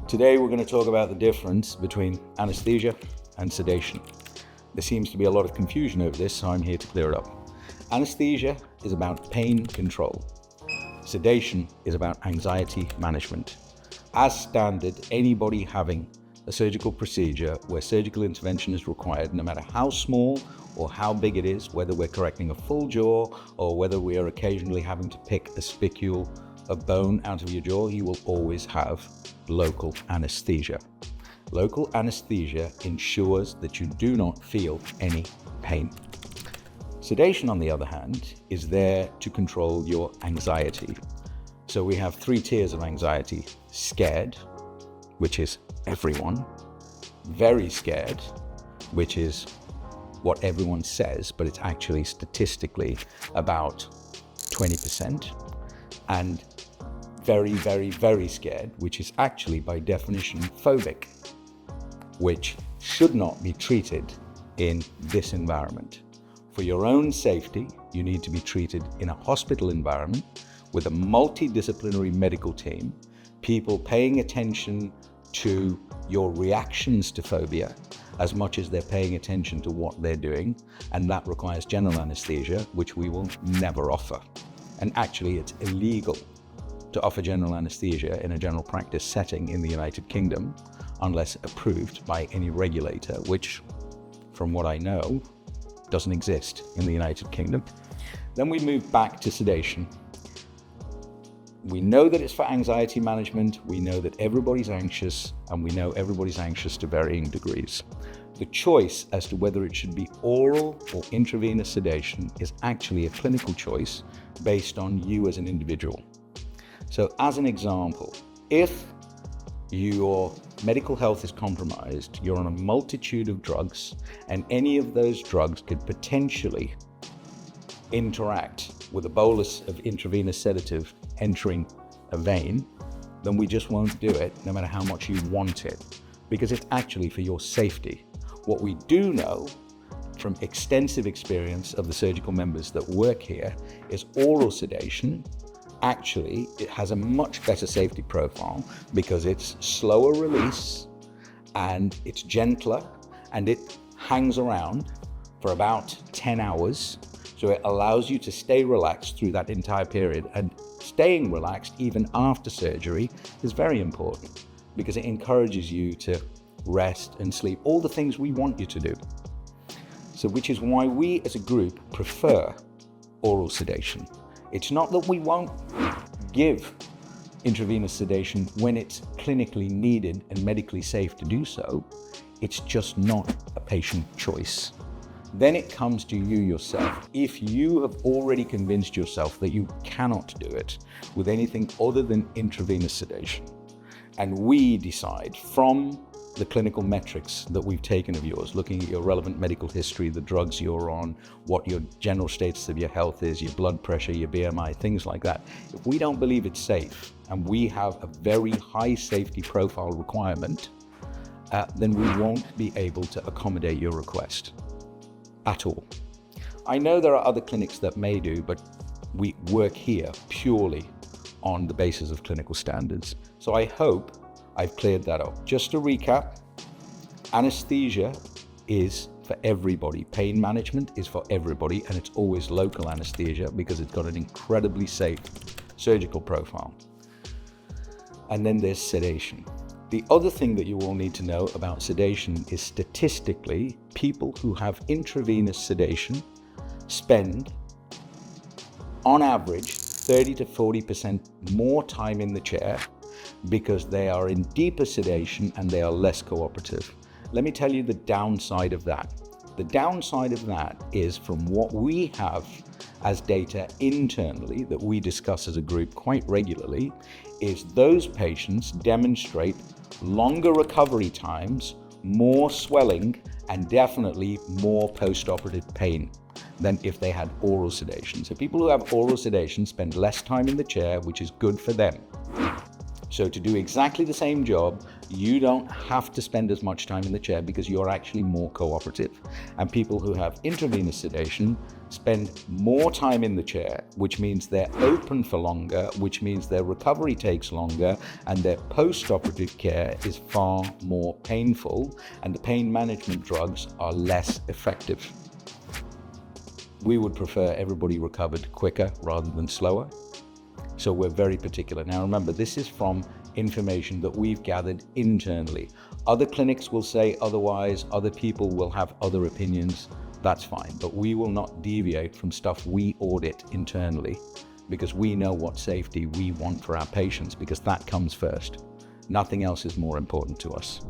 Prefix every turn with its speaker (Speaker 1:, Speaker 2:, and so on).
Speaker 1: Today we're going to talk about the difference between anesthesia and sedation. There seems to be a lot of confusion over this, so I'm here to clear it up. Anesthesia is about pain control. Sedation is about anxiety management. As standard, anybody having a surgical procedure where surgical intervention is required, no matter how small or how big it is, whether we're correcting a full jaw or whether we are occasionally having to pick a spicule of bone out of your jaw, you will always have local anesthesia. Local anesthesia ensures that you do not feel any pain. Sedation, on the other hand, is there to control your anxiety. So we have 3 tiers of anxiety: scared, which is everyone; very scared, which is what everyone says, but it's actually statistically about 20%, and very, very, very scared, which is actually by definition phobic, which should not be treated in this environment. For your own safety, you need to be treated in a hospital environment with a multidisciplinary medical team, people paying attention to your reactions to phobia as much as they're paying attention to what they're doing, and that requires general anesthesia, which we will never offer. And actually, it's illegal to offer general anesthesia in a general practice setting in the United Kingdom unless approved by any regulator, which, from what I know, doesn't exist in the United Kingdom. Then we move back to sedation. We know that it's for anxiety management, we know that everybody's anxious, and we know everybody's anxious to varying degrees. The choice as to whether it should be oral or intravenous sedation is actually a clinical choice based on you as an individual. So as an example, if your medical health is compromised, you're on a multitude of drugs, and any of those drugs could potentially interact with a bolus of intravenous sedative entering a vein, then we just won't do it, no matter how much you want it, because it's actually for your safety. What we do know from extensive experience of the surgical members that work here is oral sedation actually, it has a much better safety profile because it's slower release and it's gentler and it hangs around for about 10 hours. So it allows you to stay relaxed through that entire period, and staying relaxed even after surgery is very important because it encourages you to rest and sleep, all the things we want you to do. So which is why we as a group prefer oral sedation. It's not that we won't give intravenous sedation when it's clinically needed and medically safe to do so. It's just not a patient choice. Then it comes to you yourself. If you have already convinced yourself that you cannot do it with anything other than intravenous sedation, and we decide from the clinical metrics that we've taken of yours, looking at your relevant medical history, the drugs you're on, what your general status of your health is, your blood pressure, your BMI, things like that. If we don't believe it's safe and we have a very high safety profile requirement, then we won't be able to accommodate your request at all. I know there are other clinics that may do, but we work here purely on the basis of clinical standards. So I hope I've cleared that up. Just to recap, anesthesia is for everybody. Pain management is for everybody, and it's always local anesthesia because it's got an incredibly safe surgical profile. And then there's sedation. The other thing that you all need to know about sedation is statistically, people who have intravenous sedation spend, on average, 30 to 40% more time in the chair because they are in deeper sedation and they are less cooperative. Let me tell you the downside of that. The downside of that is, from what we have as data internally that we discuss as a group quite regularly, is those patients demonstrate longer recovery times, more swelling, and definitely more post-operative pain than if they had oral sedation. So people who have oral sedation spend less time in the chair, which is good for them. So to do exactly the same job, you don't have to spend as much time in the chair because you're actually more cooperative. And people who have intravenous sedation spend more time in the chair, which means they're open for longer, which means their recovery takes longer, and their post-operative care is far more painful, and the pain management drugs are less effective. We would prefer everybody recovered quicker rather than slower. So we're very particular. Now remember, this is from information that we've gathered internally. Other clinics will say otherwise, other people will have other opinions, that's fine. But we will not deviate from stuff we audit internally because we know what safety we want for our patients, because that comes first. Nothing else is more important to us.